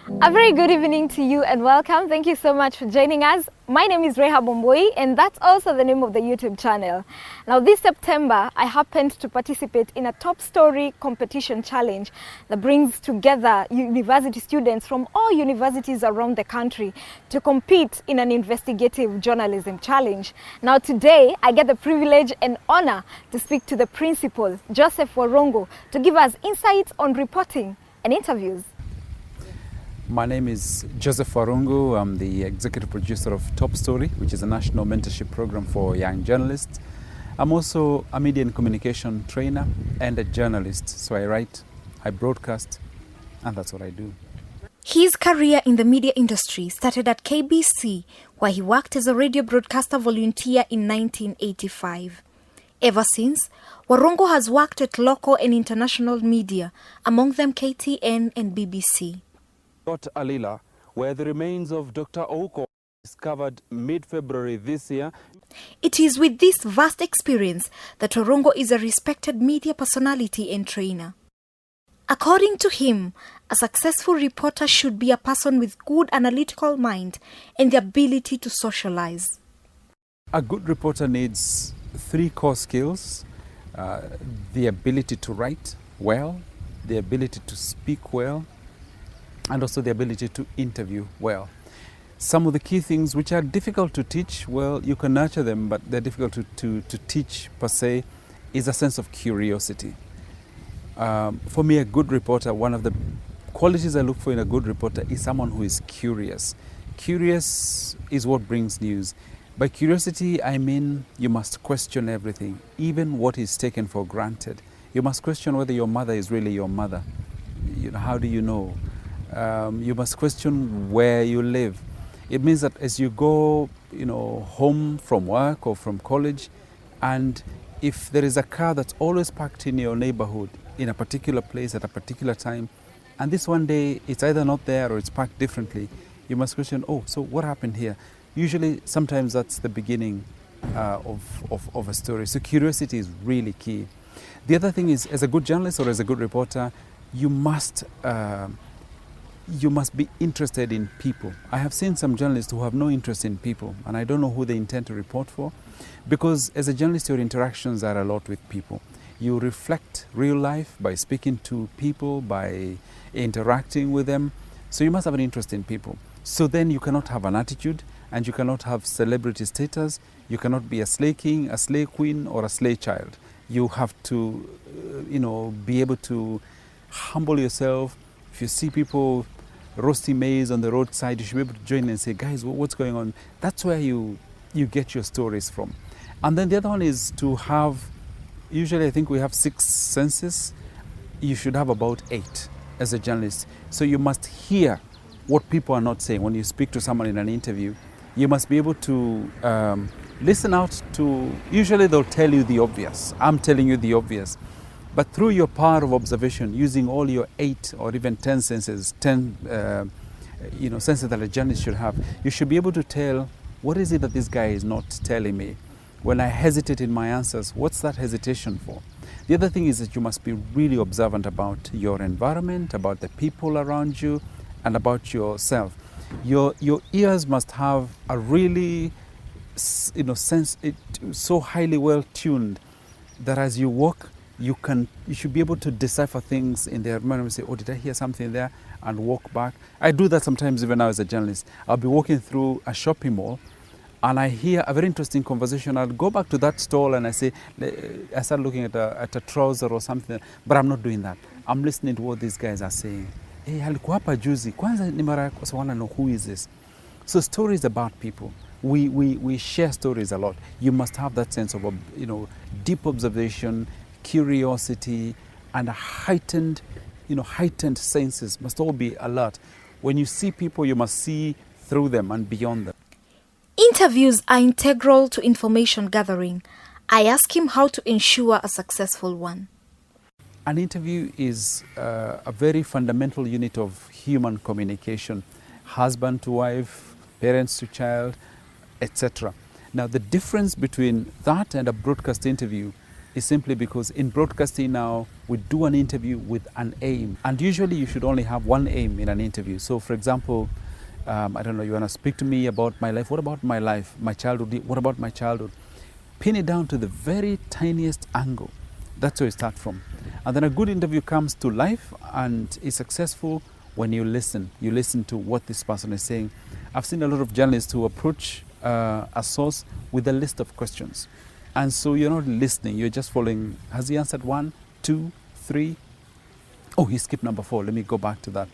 A very good evening to you and welcome. Thank you so much for joining us. My name is Reha Bomboi and that's also the name of the YouTube channel. Now this September, I happened to participate in a top story competition challenge that brings together university students from all universities around the country to compete in an investigative journalism challenge. Now today, I get the privilege and honor to speak to the principal, Joseph Warungu, to give us insights on reporting and interviews. My name is Joseph Warungu. I'm the executive producer of Top Story, which is a national mentorship program for young journalists. I'm also a media and communication trainer and a journalist. So I write, I broadcast, and that's what I do. His career in the media industry started at KBC, where he worked as a radio broadcaster volunteer in 1985. Ever since, Warungu has worked at local and international media, among them KTN and BBC. Alila, where the remains of Dr. Ouko discovered mid-February this year. It is with this vast experience that Warungu is a respected media personality and trainer. According to him, a successful reporter should be a person with good analytical mind and the ability to socialize. A good reporter needs 3 core skills: the ability to write well, the ability to speak well, and also the ability to interview well. Some of the key things which are difficult to teach, well, you can nurture them, but they're difficult to teach per se, is a sense of curiosity. For me, a good reporter, one of the qualities I look for in a good reporter is someone who is curious. Curious is what brings news. By curiosity, I mean you must question everything, even what is taken for granted. You must question whether your mother is really your mother. How do you know? You must question where you live. It means that as you go, home from work or from college, and if there is a car that's always parked in your neighborhood in a particular place at a particular time, and this one day it's either not there or it's parked differently, you must question, oh, so what happened here? Usually, sometimes that's the beginning of a story. So curiosity is really key. The other thing is, as a good journalist or as a good reporter, you must be interested in people. I have seen some journalists who have no interest in people, and I don't know who they intend to report for, because as a journalist, your interactions are a lot with people. You reflect real life by speaking to people, by interacting with them. So you must have an interest in people. So then you cannot have an attitude, and you cannot have celebrity status. You cannot be a slay king, a slay queen, or a slay child. You have to, be able to humble yourself. If you see people roasting maize on the roadside, you should be able to join and say, guys, what's going on? That's where you get your stories from. And then the other one is to have, usually I think we have 6 senses. You should have about 8 as a journalist. So you must hear what people are not saying. When you speak to someone in an interview, you must be able to listen out to, usually they'll tell you the obvious. I'm telling you the obvious. But through your power of observation, using all your 8 or even 10 senses, 10 senses that a journalist should have, you should be able to tell, what is it that this guy is not telling me? When I hesitate in my answers, what's that hesitation for? The other thing is that you must be really observant about your environment, about the people around you, and about yourself. Your ears must have a really sense, so highly well tuned that as you walk, you should be able to decipher things in their mind and say, oh, did I hear something there? And walk back. I do that sometimes even now as a journalist. I'll be walking through a shopping mall and I hear a very interesting conversation. I'll go back to that stall and I start looking at a trouser or something, but I'm not doing that. I'm listening to what these guys are saying. Hey, alikuwa hapa juzi. Kwanza ni mara yako, so I want to know who is this. So stories about people. We share stories a lot. You must have that sense of deep observation, curiosity, and a heightened senses must all be alert. When you see people, you must see through them and beyond them. Interviews are integral to information gathering. I ask him how to ensure a successful one. An interview is a very fundamental unit of human communication, husband to wife, parents to child, etc. Now, the difference between that and a broadcast interview is simply because in broadcasting now, we do an interview with an aim. And usually you should only have one aim in an interview. So for example, I don't know, you want to speak to me about my life. What about my life? My childhood? What about my childhood? Pin it down to the very tiniest angle. That's where you start from. And then a good interview comes to life and is successful when you listen. You listen to what this person is saying. I've seen a lot of journalists who approach a source with a list of questions. And so you're not listening, you're just following. Has he answered 1, 2, 3? Oh, he skipped number 4. Let me go back to that.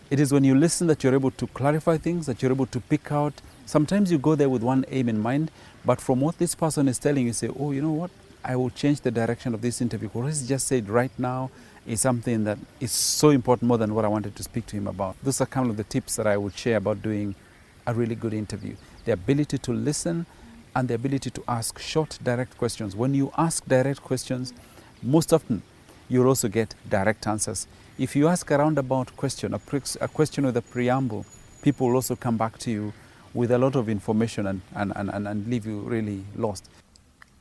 It is when you listen that you're able to clarify things, that you're able to pick out. Sometimes you go there with one aim in mind, but from what this person is telling you, say, oh, you know what? I will change the direction of this interview. What he's just said right now is something that is so important, more than what I wanted to speak to him about. Those are kind of the tips that I would share about doing a really good interview. The ability to listen and the ability to ask short, direct questions. When you ask direct questions, most often you'll also get direct answers. If you ask a roundabout question, a question with a preamble, people will also come back to you with a lot of information and leave you really lost.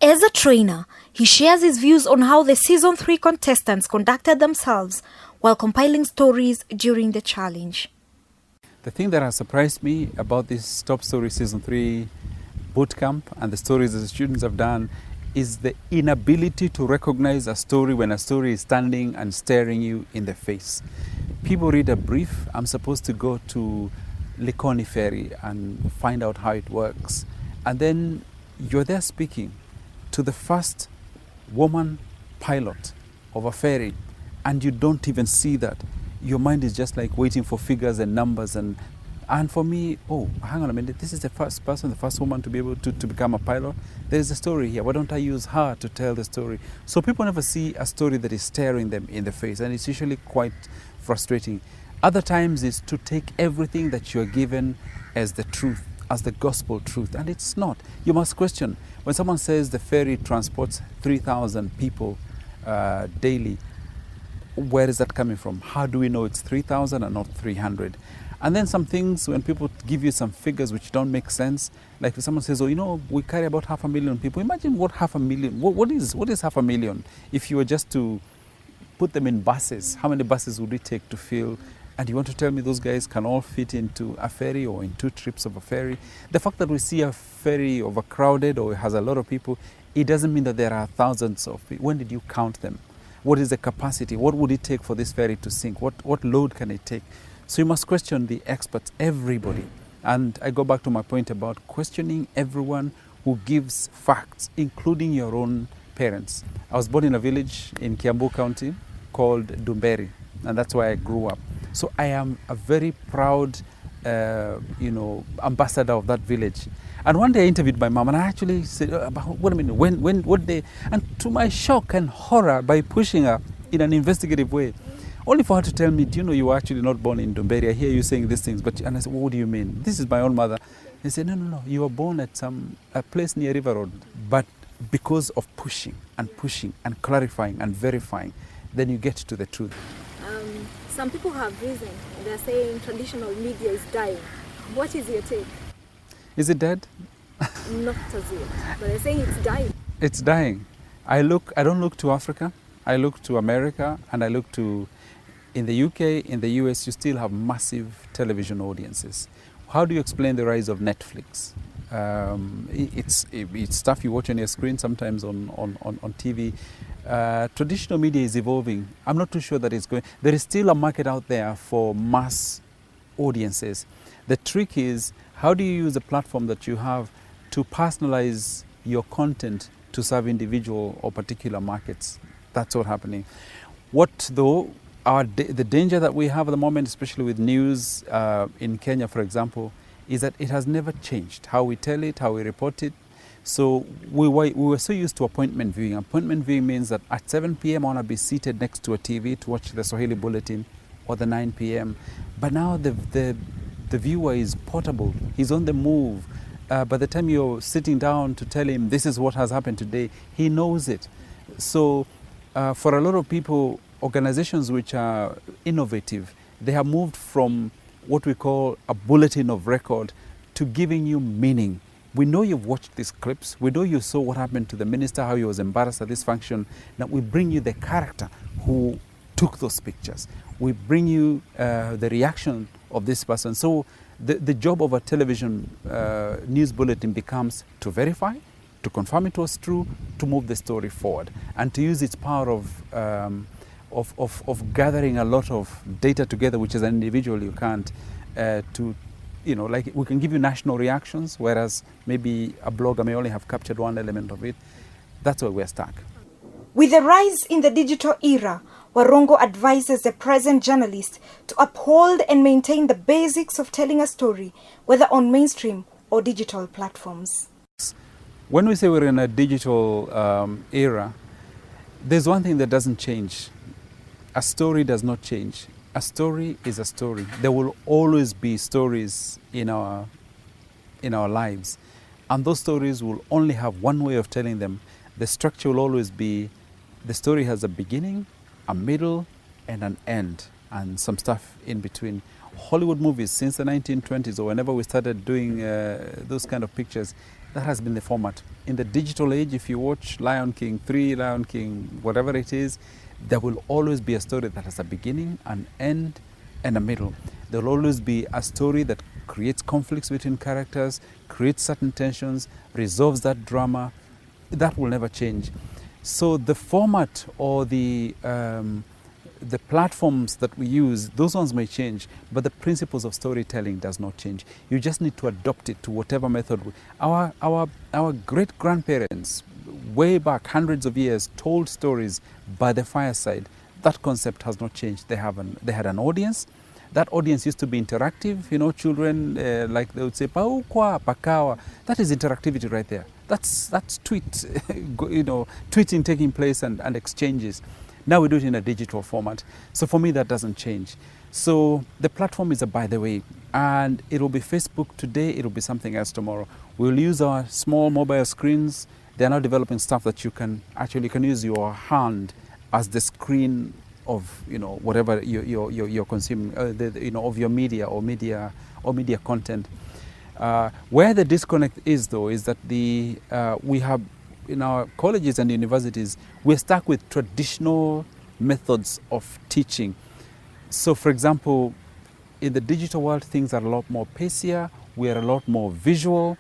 As a trainer, he shares his views on how the Season 3 contestants conducted themselves while compiling stories during the challenge. The thing that has surprised me about this Top Story Season 3 bootcamp and the stories that the students have done is the inability to recognize a story when a story is standing and staring you in the face. People read a brief. I'm supposed to go to Likoni Ferry and find out how it works. And then you're there speaking to the first woman pilot of a ferry, and you don't even see that. Your mind is just like waiting for figures and numbers. And for me, oh, hang on a minute, this is the first person, the first woman to be able to become a pilot. There is a story here. Why don't I use her to tell the story? So people never see a story that is staring them in the face, and it's usually quite frustrating. Other times is to take everything that you're given as the truth, as the gospel truth, and it's not. You must question. When someone says the ferry transports 3,000 people daily, where is that coming from? How do we know it's 3,000 and not 300? And then some things, when people give you some figures which don't make sense, like if someone says, oh, you know, we carry about 500,000 people. Imagine what 500,000, what is 500,000? If you were just to put them in buses, how many buses would it take to fill? And you want to tell me those guys can all fit into a ferry or in 2 trips of a ferry? The fact that we see a ferry overcrowded or has a lot of people, it doesn't mean that there are thousands of people. When did you count them? What is the capacity? What would it take for this ferry to sink? What load can it take? So you must question the experts, everybody. And I go back to my point about questioning everyone who gives facts, including your own parents. I was born in a village in Kiambu County called Dumberi, and that's where I grew up. So I am a very proud, ambassador of that village. And one day I interviewed my mom, and I actually said, wait a minute, what day? And to my shock and horror, by pushing her in an investigative way, only for her to tell me, do you know you were actually not born in Dumberi? I hear you saying these things. And I said, what do you mean? This is my own mother. They said, no, you were born at a place near River Road. But because of pushing and clarifying and verifying, then you get to the truth. Some people have reason. They're saying traditional media is dying. What is your take? Is it dead? Not as yet, but they're saying it's dying. It's dying. I don't look to Africa. I look to America, and I look to, in the UK, in the US, you still have massive television audiences. How do you explain the rise of Netflix? It's stuff you watch on your screen, sometimes on TV. Traditional media is evolving. I'm not too sure that it's going. There is still a market out there for mass audiences. The trick is, how do you use the platform that you have to personalize your content to serve individual or particular markets? That's what's happening. What though, the danger that we have at the moment, especially with news in Kenya, for example, is that it has never changed. How we tell it, how we report it. So we were so used to appointment viewing. Appointment viewing means that at 7 p.m. I want to be seated next to a TV to watch the Swahili Bulletin or the 9 p.m. But now the viewer is portable. He's on the move. By the time you're sitting down to tell him this is what has happened today, he knows it. So for a lot of people, organizations which are innovative, they have moved from what we call a bulletin of record to giving you meaning, We know you've watched these clips. We know you saw what happened to the minister, how he was embarrassed at this function. Now we bring you the character who took those pictures. We bring you the reaction of this person. So the job of a television news bulletin becomes to verify, to confirm it was true, to move the story forward, and to use its power of gathering a lot of data together, which as an individual you can't, to, like we can give you national reactions, whereas maybe a blogger may only have captured one element of it. That's where we're stuck. With the rise in the digital era, Warungu advises the present journalist to uphold and maintain the basics of telling a story, whether on mainstream or digital platforms. When we say we're in a digital era, there's one thing that doesn't change. A story does not change. A story is a story. There will always be stories in our lives, and those stories will only have one way of telling them. The structure will always be, the story has a beginning, a middle, and an end, and some stuff in between. Hollywood movies since the 1920s, or whenever we started doing those kind of pictures, that has been the format. In the digital age, if you watch Lion King 3, Lion King, whatever it is, there will always be a story that has a beginning, an end, and a middle. There will always be a story that creates conflicts between characters, creates certain tensions, resolves that drama. That will never change. So the format or the platforms that we use, those ones may change, but the principles of storytelling does not change. You just need to adopt it to whatever method. Our great-grandparents, way back hundreds of years, told stories by the fireside. That concept has not changed. They had an audience. That audience used to be interactive. Children, like they would say, paukwa, pakawa. That is interactivity right there. That's tweeting taking place and exchanges. Now we do it in a digital format. So for me, that doesn't change. So the platform is a by the way, and it will be Facebook today, it will be something else tomorrow. We'll use our small mobile screens. They're now developing stuff that you can use your hand as the screen of whatever you're consuming, of your media or media content. Where the disconnect is, though, is that we have in our colleges and universities, we're stuck with traditional methods of teaching. So, for example, in the digital world, things are a lot more pacier. We are a lot more visual,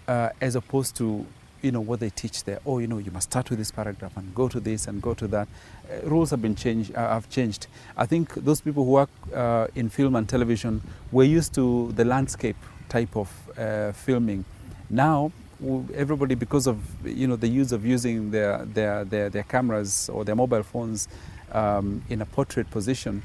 as opposed to what they teach there. Oh, you must start with this paragraph and go to this and go to that. Rules have been changed. Have changed. I think those people who work in film and television were used to the landscape type of filming. Now, everybody, because of the use of using their cameras or their mobile phones in a portrait position,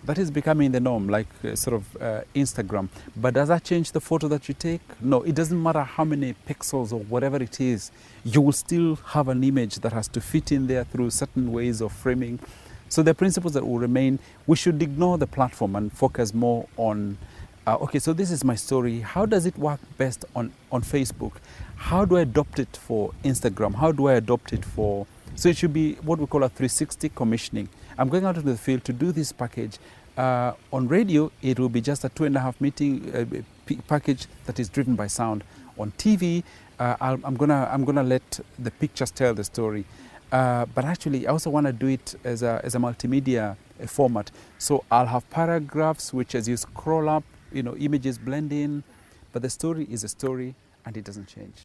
that is becoming the norm, like Instagram. But does that change the photo that you take? No, it doesn't matter how many pixels or whatever it is. You will still have an image that has to fit in there through certain ways of framing. So the principles that will remain, we should ignore the platform and focus more on, okay, so this is my story. How does it work best on Facebook? How do I adopt it for Instagram? How do I adopt it for... So it should be what we call a 360 commissioning. I'm going out into the field to do this package. On radio, it will be just a 2.5 meeting package that is driven by sound. On TV, I'm gonna let the pictures tell the story. But actually, I also want to do it as a multimedia format. So I'll have paragraphs which, as you scroll up, images blend in. But the story is a story, and it doesn't change.